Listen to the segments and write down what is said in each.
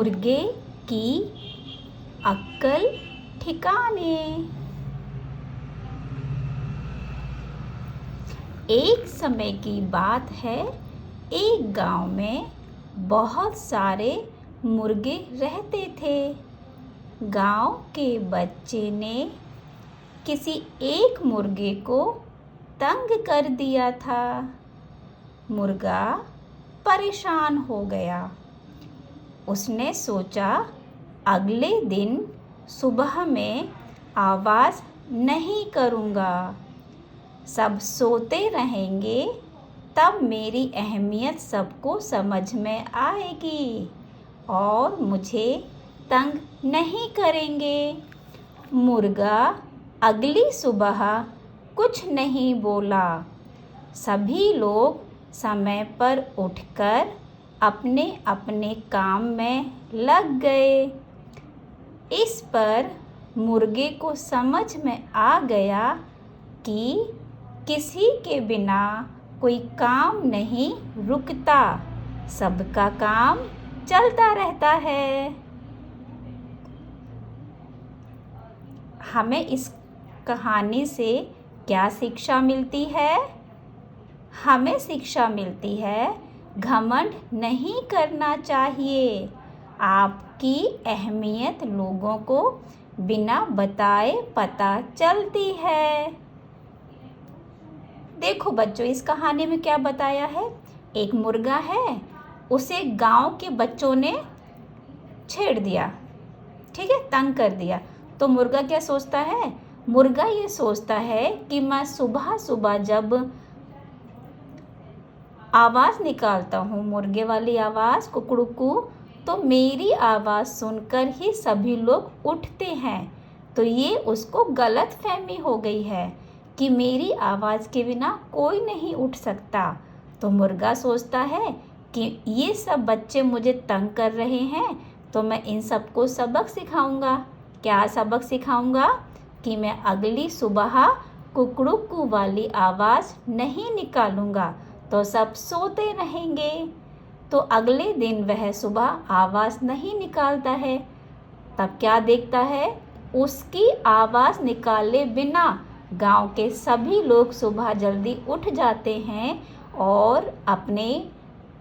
मुर्गे की अक्ल ठिकाने। एक समय की बात है, एक गांव में बहुत सारे मुर्गे रहते थे। गांव के बच्चे ने किसी एक मुर्गे को तंग कर दिया था। मुर्गा परेशान हो गया। उसने सोचा अगले दिन सुबह में आवाज़ नहीं करूँगा। सब सोते रहेंगे तब मेरी अहमियत सबको समझ में आएगी और मुझे तंग नहीं करेंगे। मुर्गा अगली सुबह कुछ नहीं बोला। सभी लोग समय पर उठकर अपने अपने काम में लग गए। इस पर मुर्गे को समझ में आ गया कि किसी के बिना कोई काम नहीं रुकता, सबका काम चलता रहता है। हमें इस कहानी से क्या शिक्षा मिलती है? हमें शिक्षा मिलती है घमंड नहीं करना चाहिए। आपकी अहमियत लोगों को बिना बताए पता चलती है। देखो बच्चों, इस कहानी में क्या बताया है? एक मुर्गा है, उसे गांव के बच्चों ने छेड़ दिया, ठीक है, तंग कर दिया। तो मुर्गा क्या सोचता है? मुर्गा ये सोचता है कि मैं सुबह सुबह जब आवाज़ निकालता हूँ, मुर्गे वाली आवाज़ कुकड़ुकू, तो मेरी आवाज़ सुनकर ही सभी लोग उठते हैं। तो ये उसको गलत फहमी हो गई है कि मेरी आवाज़ के बिना कोई नहीं उठ सकता। तो मुर्गा सोचता है कि ये सब बच्चे मुझे तंग कर रहे हैं, तो मैं इन सबको सबक सिखाऊंगा। क्या सबक सिखाऊंगा? कि मैं अगली सुबह कुकड़ुकू वाली आवाज़ नहीं निकालूंगा, तो सब सोते रहेंगे। तो अगले दिन वह सुबह आवाज़ नहीं निकालता है। तब क्या देखता है? उसकी आवाज़ निकाले बिना गांव के सभी लोग सुबह जल्दी उठ जाते हैं और अपने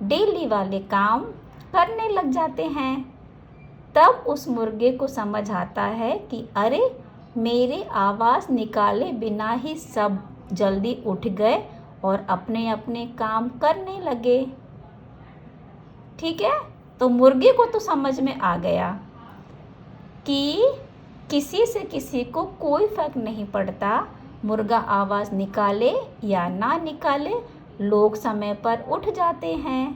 डेली वाले काम करने लग जाते हैं। तब उस मुर्गे को समझ आता है कि अरे, मेरे आवाज़ निकाले बिना ही सब जल्दी उठ गए और अपने अपने काम करने लगे। ठीक है, तो मुर्गे को तो समझ में आ गया कि किसी से किसी को कोई फर्क नहीं पड़ता, मुर्गा आवाज़ निकाले या ना निकाले, लोग समय पर उठ जाते हैं।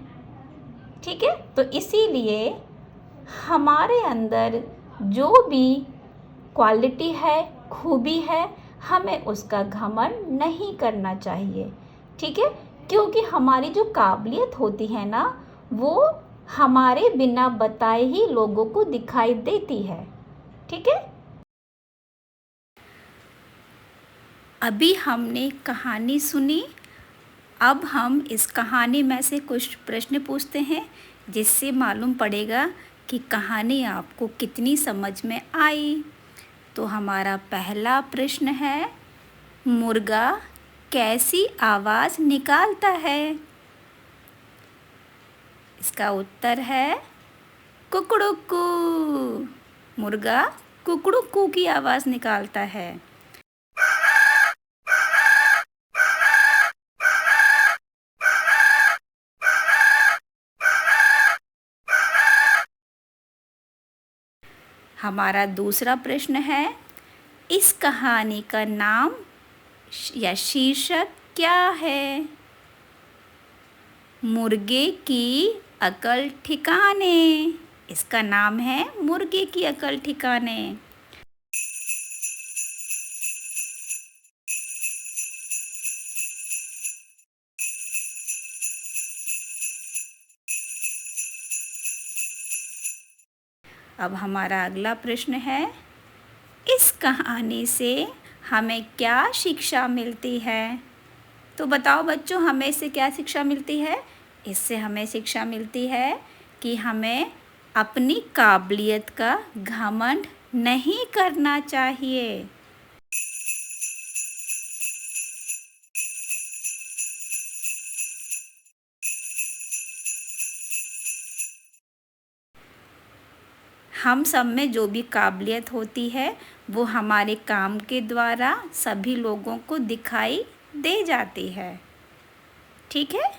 ठीक है, तो इसीलिए हमारे अंदर जो भी क्वालिटी है, खूबी है, हमें उसका घमंड नहीं करना चाहिए। ठीक है, क्योंकि हमारी जो काबिलियत होती है ना, वो हमारे बिना बताए ही लोगों को दिखाई देती है। ठीक है, अभी हमने कहानी सुनी। अब हम इस कहानी में से कुछ प्रश्न पूछते हैं, जिससे मालूम पड़ेगा कि कहानी आपको कितनी समझ में आई। तो हमारा पहला प्रश्न है, मुर्गा कैसी आवाज़ निकालता है? इसका उत्तर है कुकड़ुकू। मुर्गा कुकड़ुकू की आवाज़ निकालता है। हमारा दूसरा प्रश्न है, इस कहानी का नाम या शीर्षक क्या है? मुर्गे की अकल ठिकाने। इसका नाम है मुर्गे की अकल ठिकाने। अब हमारा अगला प्रश्न है, इस कहानी से हमें क्या शिक्षा मिलती है? तो बताओ बच्चों, हमें इससे क्या शिक्षा मिलती है? इससे हमें शिक्षा मिलती है कि हमें अपनी काबिलियत का घमंड नहीं करना चाहिए। हम सब में जो भी काबिलियत होती है वो हमारे काम के द्वारा सभी लोगों को दिखाई दे जाती है। ठीक है,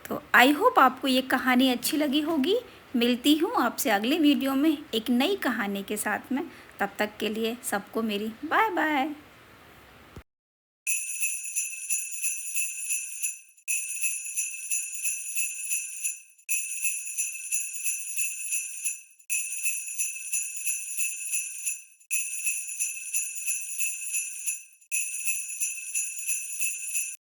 तो आई होप आपको ये कहानी अच्छी लगी होगी। मिलती हूँ आपसे अगले वीडियो में एक नई कहानी के साथ में। तब तक के लिए सबको मेरी बाय बाय।